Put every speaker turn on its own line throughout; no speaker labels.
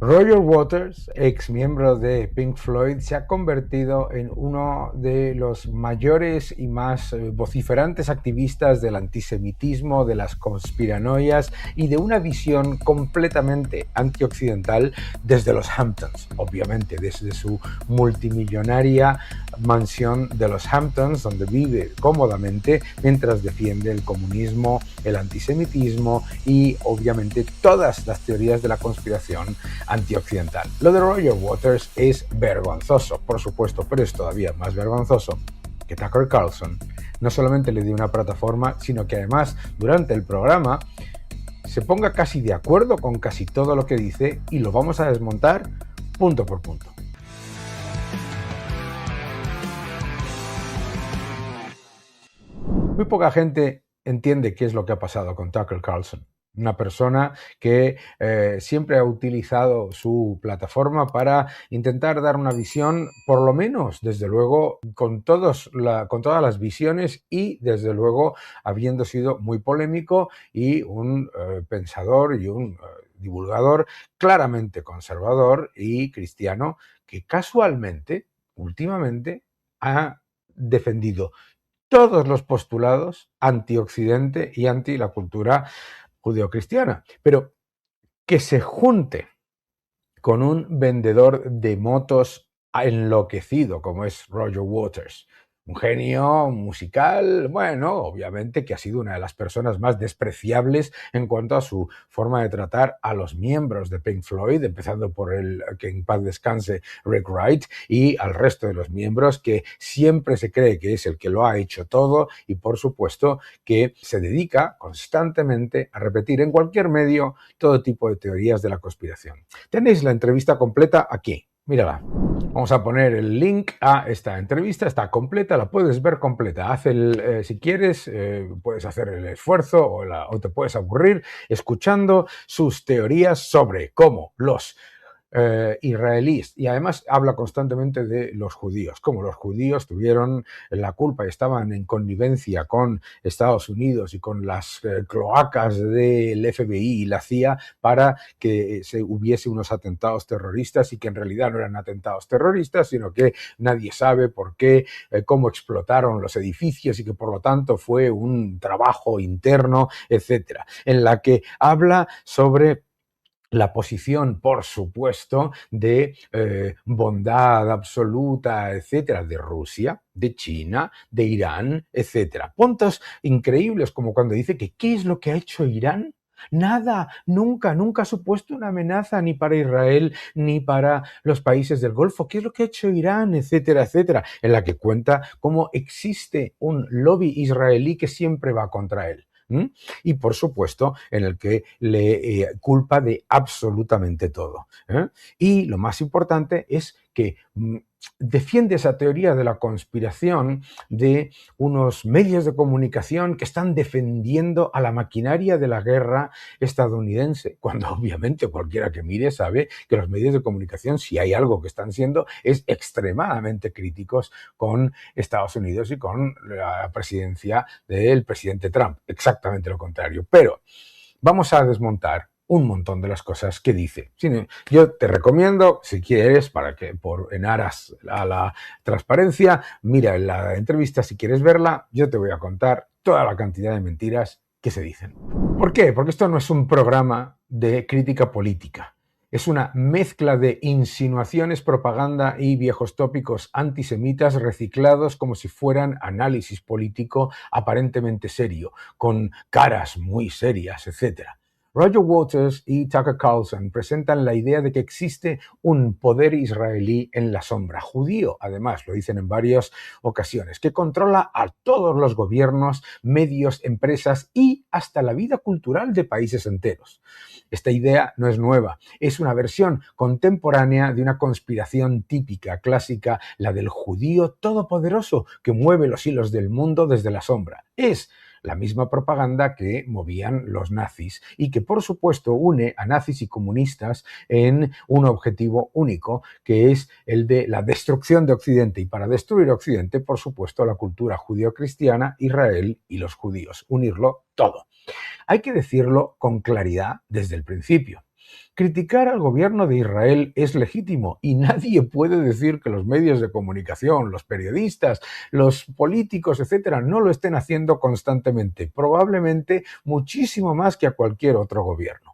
Roger Waters, ex miembro de Pink Floyd, se ha convertido en uno de los mayores y más vociferantes activistas del antisemitismo, de las conspiranoias y de una visión completamente antioccidental desde los Hamptons, obviamente desde su multimillonaria mansión de los Hamptons, donde vive cómodamente mientras defiende el comunismo, el antisemitismo y obviamente todas las teorías de la conspiración antioccidental. Lo de Roger Waters es vergonzoso, por supuesto, pero es todavía más vergonzoso que Tucker Carlson no solamente le dio una plataforma, sino que además durante el programa se ponga casi de acuerdo con casi todo lo que dice, y lo vamos a desmontar punto por punto. Muy poca gente entiende qué es lo que ha pasado con Tucker Carlson. Una persona que siempre ha utilizado su plataforma para intentar dar una visión, por lo menos, desde luego, con todas las visiones y, desde luego, habiendo sido muy polémico y un pensador y un divulgador claramente conservador y cristiano que casualmente, últimamente, ha defendido todos los postulados anti-Occidente y anti la cultura judeocristiana. Pero que se junte con un vendedor de motos enloquecido como es Roger Waters, un genio musical, bueno, obviamente que ha sido una de las personas más despreciables en cuanto a su forma de tratar a los miembros de Pink Floyd, empezando por el que en paz descanse Rick Wright, y al resto de los miembros, que siempre se cree que es el que lo ha hecho todo y por supuesto que se dedica constantemente a repetir en cualquier medio todo tipo de teorías de la conspiración. Tenéis la entrevista completa aquí. Mírala. Vamos a poner el link a esta entrevista, está completa, la puedes ver completa. Si quieres, puedes hacer el esfuerzo o te puedes aburrir escuchando sus teorías sobre cómo los israelíes, y además habla constantemente de los judíos, cómo los judíos tuvieron la culpa y estaban en connivencia con Estados Unidos y con las cloacas del FBI y la CIA para que se hubiese unos atentados terroristas, y que en realidad no eran atentados terroristas, sino que nadie sabe por qué, cómo explotaron los edificios, y que por lo tanto fue un trabajo interno, etcétera, en la que habla sobre la posición, por supuesto, de bondad absoluta, etcétera, de Rusia, de China, de Irán, etcétera. Puntos increíbles, como cuando dice que ¿qué es lo que ha hecho Irán? Nada, nunca ha supuesto una amenaza ni para Israel ni para los países del Golfo. ¿Qué es lo que ha hecho Irán? Etcétera, etcétera, en la que cuenta cómo existe un lobby israelí que siempre va contra él. Y por supuesto en el que le culpa de absolutamente todo. Y lo más importante es que defiende esa teoría de la conspiración de unos medios de comunicación que están defendiendo a la maquinaria de la guerra estadounidense, cuando obviamente cualquiera que mire sabe que los medios de comunicación, si hay algo que están siendo, es extremadamente críticos con Estados Unidos y con la presidencia del presidente Trump. Exactamente lo contrario. Pero vamos a desmontar un montón de las cosas que dice. Yo te recomiendo, si quieres, en aras a la transparencia, mira la entrevista si quieres verla. Yo te voy a contar toda la cantidad de mentiras que se dicen. ¿Por qué? Porque esto no es un programa de crítica política. Es una mezcla de insinuaciones, propaganda y viejos tópicos antisemitas reciclados como si fueran análisis político aparentemente serio, con caras muy serias, etcétera. Roger Waters y Tucker Carlson presentan la idea de que existe un poder israelí en la sombra, judío, además, lo dicen en varias ocasiones, que controla a todos los gobiernos, medios, empresas y hasta la vida cultural de países enteros. Esta idea no es nueva, es una versión contemporánea de una conspiración típica, clásica, la del judío todopoderoso que mueve los hilos del mundo desde la sombra. Es la misma propaganda que movían los nazis y que, por supuesto, une a nazis y comunistas en un objetivo único, que es el de la destrucción de Occidente, y para destruir Occidente, por supuesto, la cultura judío-cristiana, Israel y los judíos, unirlo todo. Hay que decirlo con claridad desde el principio. Criticar al gobierno de Israel es legítimo y nadie puede decir que los medios de comunicación, los periodistas, los políticos, etcétera, no lo estén haciendo constantemente, probablemente muchísimo más que a cualquier otro gobierno.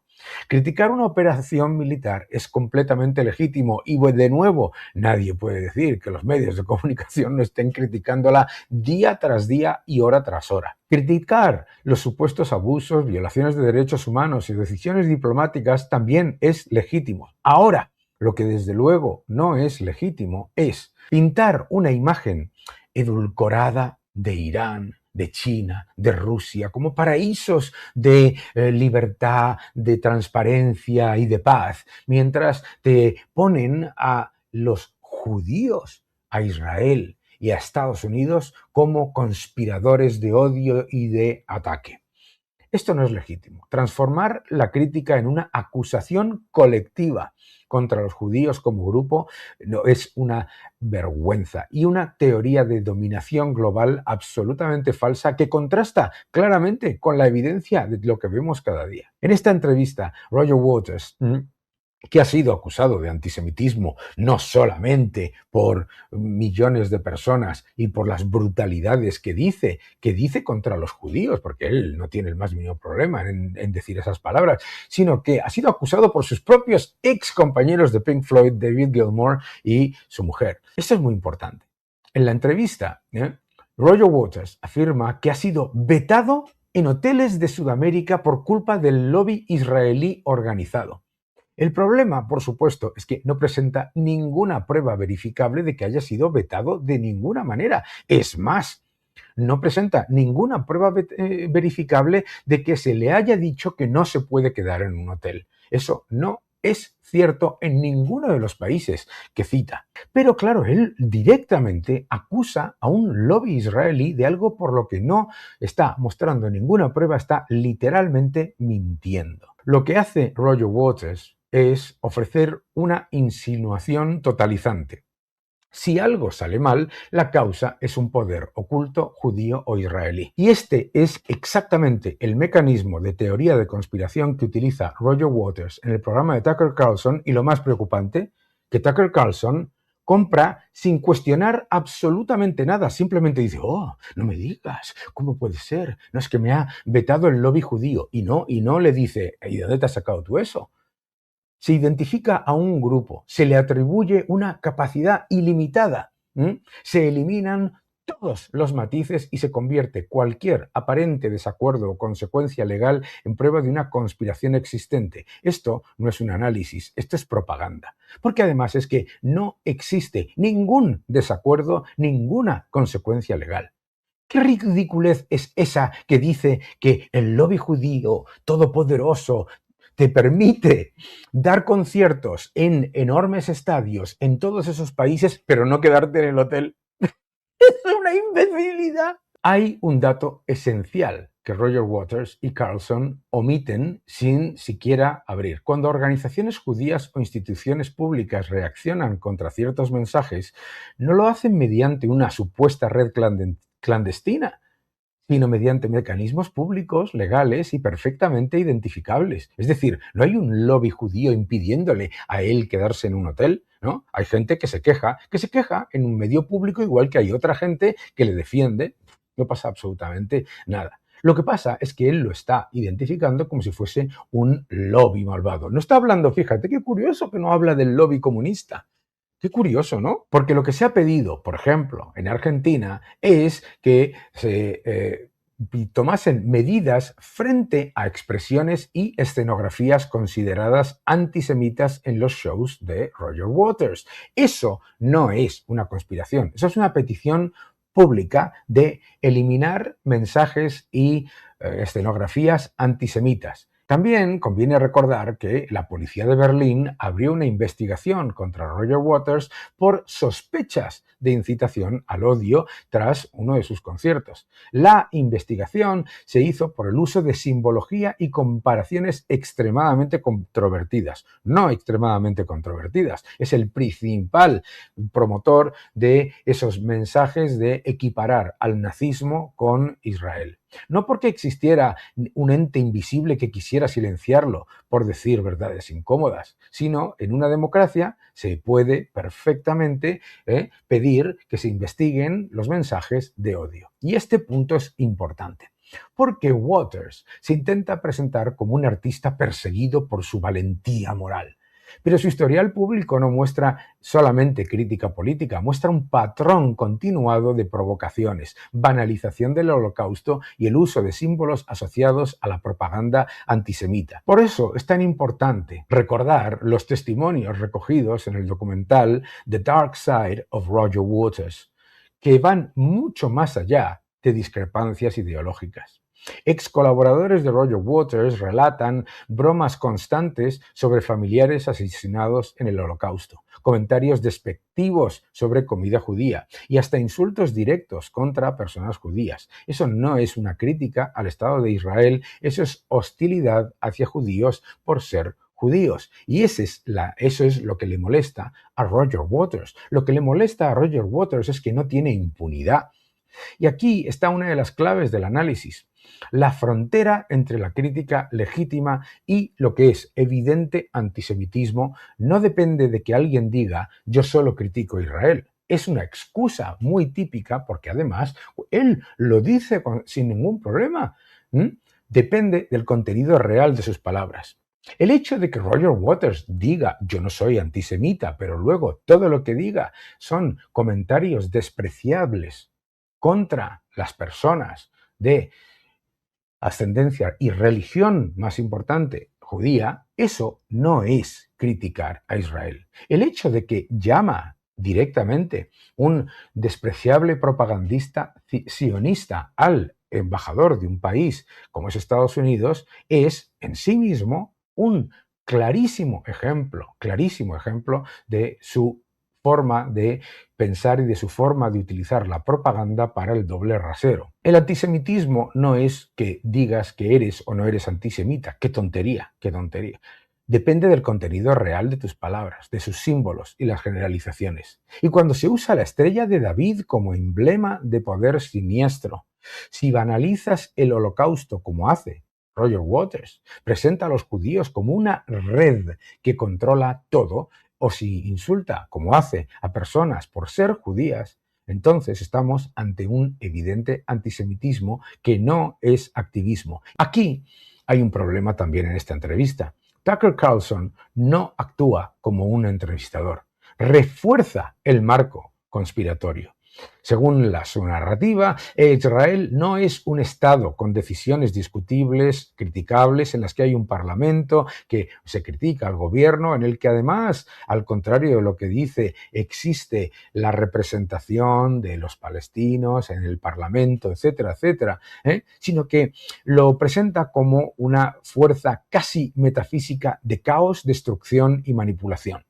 Criticar una operación militar es completamente legítimo y, de nuevo, nadie puede decir que los medios de comunicación no estén criticándola día tras día y hora tras hora. Criticar los supuestos abusos, violaciones de derechos humanos y decisiones diplomáticas también es legítimo. Ahora, lo que desde luego no es legítimo es pintar una imagen edulcorada de Irán, de China, de Rusia, como paraísos de libertad, de transparencia y de paz, mientras te ponen a los judíos, a Israel y a Estados Unidos como conspiradores de odio y de ataque. Esto no es legítimo. Transformar la crítica en una acusación colectiva contra los judíos como grupo no, es una vergüenza y una teoría de dominación global absolutamente falsa que contrasta claramente con la evidencia de lo que vemos cada día. En esta entrevista, Roger Waters, que ha sido acusado de antisemitismo no solamente por millones de personas y por las brutalidades que dice contra los judíos, porque él no tiene el más mínimo problema en decir esas palabras, sino que ha sido acusado por sus propios ex compañeros de Pink Floyd, David Gilmour y su mujer. Esto es muy importante. En la entrevista, Roger Waters afirma que ha sido vetado en hoteles de Sudamérica por culpa del lobby israelí organizado. El problema, por supuesto, es que no presenta ninguna prueba verificable de que haya sido vetado de ninguna manera. Es más, no presenta ninguna prueba verificable de que se le haya dicho que no se puede quedar en un hotel. Eso no es cierto en ninguno de los países que cita. Pero claro, él directamente acusa a un lobby israelí de algo por lo que no está mostrando ninguna prueba, está literalmente mintiendo. Lo que hace Roger Waters es ofrecer una insinuación totalizante. Si algo sale mal, la causa es un poder oculto judío o israelí. Y este es exactamente el mecanismo de teoría de conspiración que utiliza Roger Waters en el programa de Tucker Carlson, y lo más preocupante, que Tucker Carlson compra sin cuestionar absolutamente nada, simplemente dice, oh, no me digas, ¿cómo puede ser? No es que me ha vetado el lobby judío, y no le dice, ¿y de dónde te has sacado tú eso? Se identifica a un grupo, se le atribuye una capacidad ilimitada, se eliminan todos los matices y se convierte cualquier aparente desacuerdo o consecuencia legal en prueba de una conspiración existente. Esto no es un análisis, esto es propaganda. Porque además es que no existe ningún desacuerdo, ninguna consecuencia legal. ¿Qué ridiculez es esa que dice que el lobby judío todopoderoso te permite dar conciertos en enormes estadios en todos esos países, pero no quedarte en el hotel? ¡Es una imbecilidad! Hay un dato esencial que Roger Waters y Carlson omiten sin siquiera abrir. Cuando organizaciones judías o instituciones públicas reaccionan contra ciertos mensajes, no lo hacen mediante una supuesta red clandestina, sino mediante mecanismos públicos, legales y perfectamente identificables. Es decir, no hay un lobby judío impidiéndole a él quedarse en un hotel, ¿no? Hay gente que se queja en un medio público, igual que hay otra gente que le defiende. No pasa absolutamente nada. Lo que pasa es que él lo está identificando como si fuese un lobby malvado. No está hablando, fíjate, qué curioso que no habla del lobby comunista. Qué curioso, ¿no? Porque lo que se ha pedido, por ejemplo, en Argentina, es que se tomasen medidas frente a expresiones y escenografías consideradas antisemitas en los shows de Roger Waters. Eso no es una conspiración, eso es una petición pública de eliminar mensajes y escenografías antisemitas. También conviene recordar que la policía de Berlín abrió una investigación contra Roger Waters por sospechas de incitación al odio tras uno de sus conciertos. La investigación se hizo por el uso de simbología y comparaciones extremadamente controvertidas. No extremadamente controvertidas, es el principal promotor de esos mensajes de equiparar al nazismo con Israel. No porque existiera un ente invisible que quisiera silenciarlo por decir verdades incómodas, sino en una democracia se puede perfectamente pedir que se investiguen los mensajes de odio. Y este punto es importante. Porque Waters se intenta presentar como un artista perseguido por su valentía moral. Pero su historial público no muestra solamente crítica política, muestra un patrón continuado de provocaciones, banalización del Holocausto y el uso de símbolos asociados a la propaganda antisemita. Por eso es tan importante recordar los testimonios recogidos en el documental The Dark Side of Roger Waters, que van mucho más allá de discrepancias ideológicas. Ex colaboradores de Roger Waters relatan bromas constantes sobre familiares asesinados en el Holocausto, comentarios despectivos sobre comida judía y hasta insultos directos contra personas judías. Eso no es una crítica al Estado de Israel, eso es hostilidad hacia judíos por ser judíos. Y eso es lo que le molesta a Roger Waters. Lo que le molesta a Roger Waters es que no tiene impunidad. Y aquí está una de las claves del análisis. La frontera entre la crítica legítima y lo que es evidente antisemitismo no depende de que alguien diga yo solo critico a Israel. Es una excusa muy típica porque además él lo dice sin ningún problema. Depende del contenido real de sus palabras. El hecho de que Roger Waters diga yo no soy antisemita, pero luego todo lo que diga son comentarios despreciables contra las personas de ascendencia y religión más importante, judía, eso no es criticar a Israel. El hecho de que llama directamente un despreciable propagandista sionista al embajador de un país como es Estados Unidos es en sí mismo un clarísimo ejemplo de su forma de pensar y de su forma de utilizar la propaganda para el doble rasero. El antisemitismo no es que digas que eres o no eres antisemita. ¡Qué tontería! ¡Qué tontería! Depende del contenido real de tus palabras, de sus símbolos y las generalizaciones. Y cuando se usa la estrella de David como emblema de poder siniestro, si banalizas el Holocausto como hace Roger Waters, presenta a los judíos como una red que controla todo, o si insulta, como hace, a personas por ser judías, entonces estamos ante un evidente antisemitismo que no es activismo. Aquí hay un problema también en esta entrevista. Tucker Carlson no actúa como un entrevistador, refuerza el marco conspiratorio. Según su narrativa, Israel no es un Estado con decisiones discutibles, criticables, en las que hay un parlamento que se critica al gobierno, en el que además, al contrario de lo que dice, existe la representación de los palestinos en el parlamento, etcétera, etcétera, sino que lo presenta como una fuerza casi metafísica de caos, destrucción y manipulación.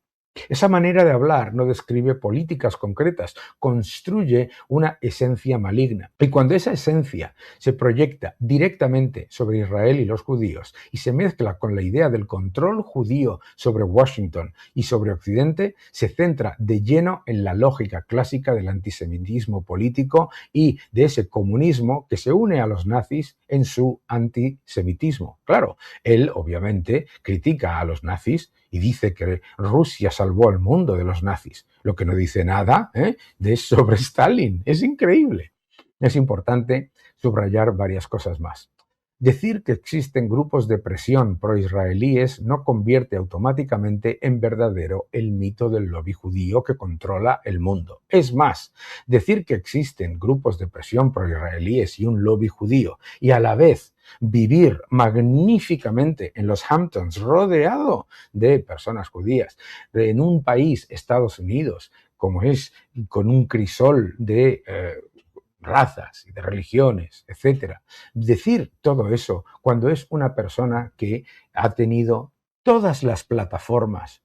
Esa manera de hablar no describe políticas concretas, construye una esencia maligna. Y cuando esa esencia se proyecta directamente sobre Israel y los judíos y se mezcla con la idea del control judío sobre Washington y sobre Occidente, se centra de lleno en la lógica clásica del antisemitismo político y de ese comunismo que se une a los nazis en su antisemitismo. Claro, él obviamente critica a los nazis y dice que Rusia salvó al mundo de los nazis, lo que no dice nada sobre Stalin. Es increíble. Es importante subrayar varias cosas más. Decir que existen grupos de presión proisraelíes no convierte automáticamente en verdadero el mito del lobby judío que controla el mundo. Es más, decir que existen grupos de presión proisraelíes y un lobby judío y a la vez vivir magníficamente en los Hamptons rodeado de personas judías, en un país, Estados Unidos, como es, con un crisol de razas y de religiones, etcétera. Decir todo eso cuando es una persona que ha tenido todas las plataformas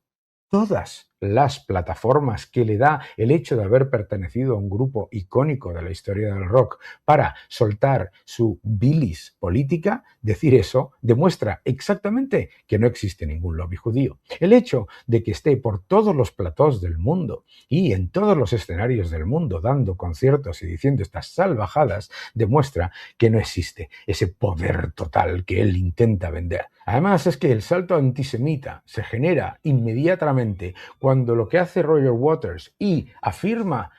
todas las plataformas que le da el hecho de haber pertenecido a un grupo icónico de la historia del rock para soltar su bilis política, decir eso demuestra exactamente que no existe ningún lobby judío. El hecho de que esté por todos los platós del mundo y en todos los escenarios del mundo dando conciertos y diciendo estas salvajadas demuestra que no existe ese poder total que él intenta vender. Además es que el salto antisemita se genera inmediatamente cuando lo que hace Roger Waters y afirma,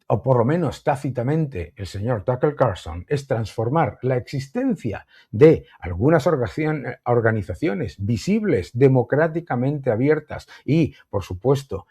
o por lo menos tácitamente, el señor Tucker Carlson, es transformar la existencia de algunas organizaciones visibles, democráticamente abiertas y, por supuesto,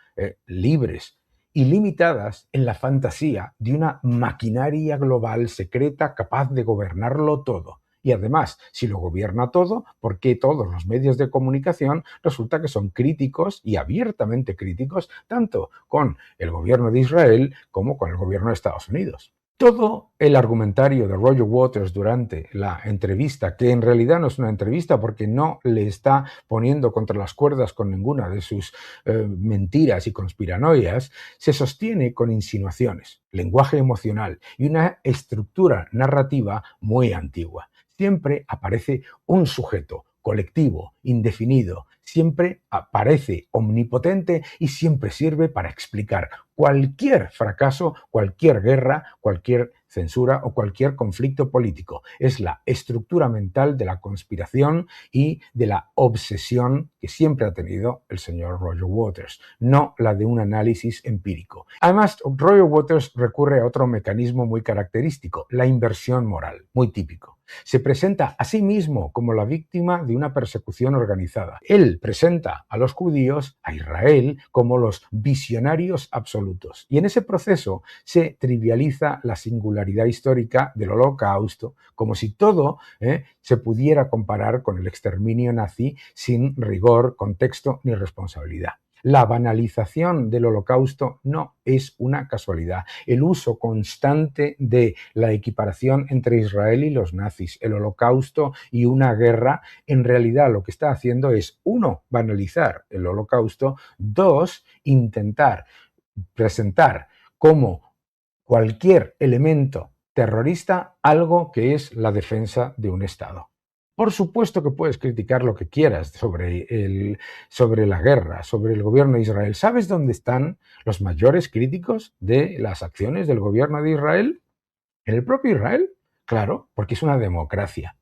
libres y limitadas en la fantasía de una maquinaria global secreta capaz de gobernarlo todo. Y además, si lo gobierna todo, ¿por qué todos los medios de comunicación resulta que son críticos y abiertamente críticos tanto con el gobierno de Israel como con el gobierno de Estados Unidos? Todo el argumentario de Roger Waters durante la entrevista, que en realidad no es una entrevista porque no le está poniendo contra las cuerdas con ninguna de sus mentiras y conspiranoias, se sostiene con insinuaciones, lenguaje emocional y una estructura narrativa muy antigua. Siempre aparece un sujeto colectivo, indefinido, siempre aparece omnipotente y siempre sirve para explicar cualquier fracaso, cualquier guerra, cualquier censura o cualquier conflicto político. Es la estructura mental de la conspiración y de la obsesión que siempre ha tenido el señor Roger Waters, no la de un análisis empírico. Además, Roger Waters recurre a otro mecanismo muy característico, la inversión moral, muy típico. Se presenta a sí mismo como la víctima de una persecución organizada. Él presenta a los judíos, a Israel, como los visionarios absolutos. Y en ese proceso se trivializa la singularidad histórica del Holocausto, como si todo se pudiera comparar con el exterminio nazi sin rigor, contexto ni responsabilidad. La banalización del Holocausto no es una casualidad. El uso constante de la equiparación entre Israel y los nazis, el Holocausto y una guerra, en realidad lo que está haciendo es, uno, banalizar el Holocausto, dos, intentar presentar como cualquier elemento terrorista algo que es la defensa de un Estado. Por supuesto que puedes criticar lo que quieras sobre la guerra, sobre el gobierno de Israel. ¿Sabes dónde están los mayores críticos de las acciones del gobierno de Israel? ¿En el propio Israel? Claro, porque es una democracia.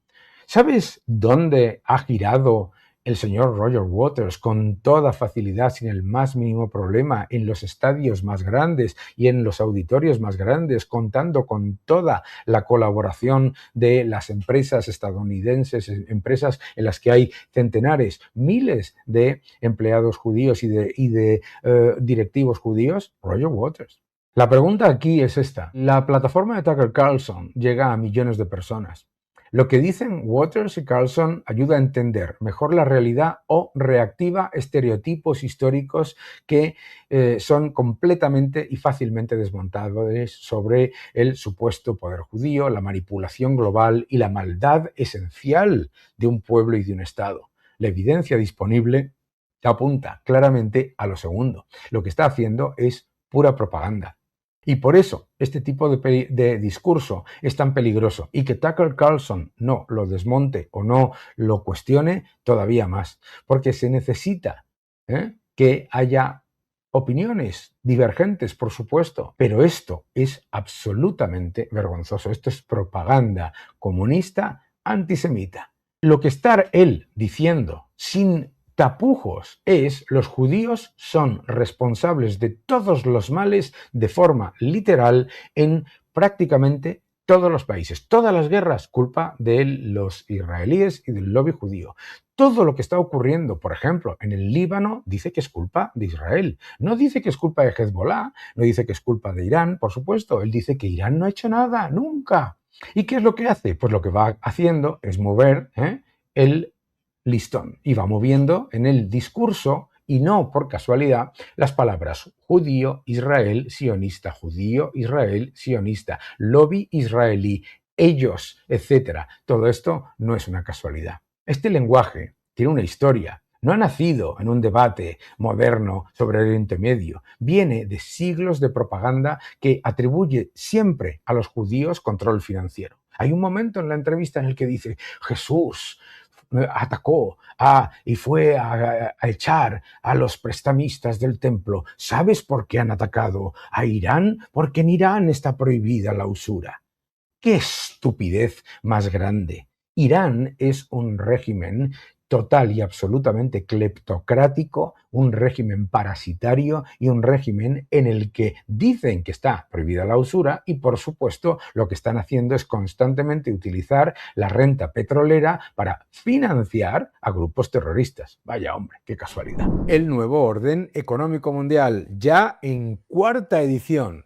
¿Sabes dónde ha girado el señor Roger Waters con toda facilidad, sin el más mínimo problema, en los estadios más grandes y en los auditorios más grandes, contando con toda la colaboración de las empresas estadounidenses, empresas en las que hay centenares, miles de empleados judíos y de directivos judíos? Roger Waters. La pregunta aquí es esta. La plataforma de Tucker Carlson llega a millones de personas. Lo que dicen Waters y Carlson ayuda a entender mejor la realidad o reactiva estereotipos históricos que son completamente y fácilmente desmontables sobre el supuesto poder judío, la manipulación global y la maldad esencial de un pueblo y de un Estado. La evidencia disponible apunta claramente a lo segundo. Lo que está haciendo es pura propaganda. Y por eso este tipo de discurso es tan peligroso, y que Tucker Carlson no lo desmonte o no lo cuestione todavía más, porque se necesita que haya opiniones divergentes, por supuesto, pero esto es absolutamente vergonzoso. Esto es propaganda comunista antisemita. Lo que está él diciendo sin tapujos es: los judíos son responsables de todos los males de forma literal en prácticamente todos los países. Todas las guerras, culpa de los israelíes y del lobby judío. Todo lo que está ocurriendo, por ejemplo, en el Líbano, dice que es culpa de Israel. No dice que es culpa de Hezbollah, no dice que es culpa de Irán, por supuesto. Él dice que Irán no ha hecho nada, nunca. ¿Y qué es lo que hace? Pues lo que va haciendo es mover el listón y va moviendo en el discurso, y no por casualidad, las palabras judío, Israel, sionista, lobby israelí, ellos, etc. Todo esto no es una casualidad. Este lenguaje tiene una historia No ha nacido en un debate moderno sobre el Oriente Medio. Viene de siglos de propaganda que atribuye siempre a los judíos control financiero. Hay un momento en la entrevista en el que dice: Jesús atacó y fue a echar a los prestamistas del templo. ¿Sabes por qué han atacado a Irán? Porque en Irán está prohibida la usura. ¡Qué estupidez más grande! Irán es un régimen total y absolutamente cleptocrático, un régimen parasitario y un régimen en el que dicen que está prohibida la usura y, por supuesto, lo que están haciendo es constantemente utilizar la renta petrolera para financiar a grupos terroristas. Vaya hombre, qué casualidad. El nuevo orden económico mundial, ya en 4ª edición.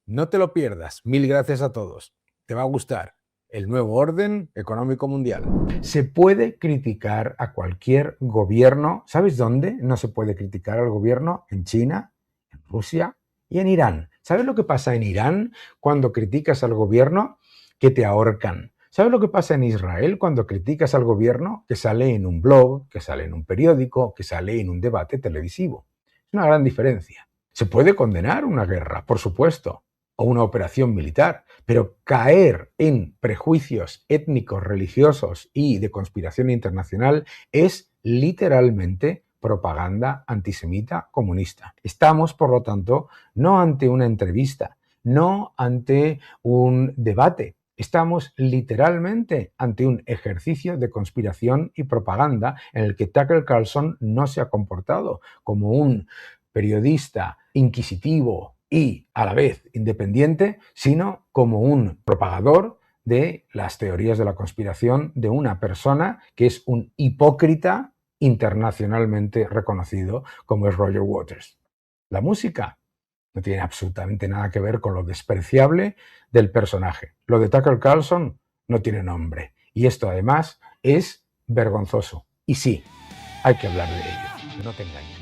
No te lo pierdas. Mil gracias a todos. Te va a gustar. El nuevo orden económico mundial. Se puede criticar a cualquier gobierno. ¿Sabes dónde no se puede criticar al gobierno? En China, en Rusia y en Irán. ¿Sabes lo que pasa en Irán cuando criticas al gobierno? Que te ahorcan. ¿Sabes lo que pasa en Israel cuando criticas al gobierno? Que sale en un blog, que sale en un periódico, que sale en un debate televisivo. Es una gran diferencia. Se puede condenar una guerra, por supuesto, o una operación militar, pero caer en prejuicios étnicos, religiosos y de conspiración internacional es literalmente propaganda antisemita comunista. Estamos, por lo tanto, no ante una entrevista, no ante un debate. Estamos literalmente ante un ejercicio de conspiración y propaganda en el que Tucker Carlson no se ha comportado como un periodista inquisitivo y a la vez independiente, sino como un propagador de las teorías de la conspiración de una persona que es un hipócrita internacionalmente reconocido como es Roger Waters. La música no tiene absolutamente nada que ver con lo despreciable del personaje. Lo de Tucker Carlson no tiene nombre. Y esto además es vergonzoso. Y sí, hay que hablar de ello. No te engañes.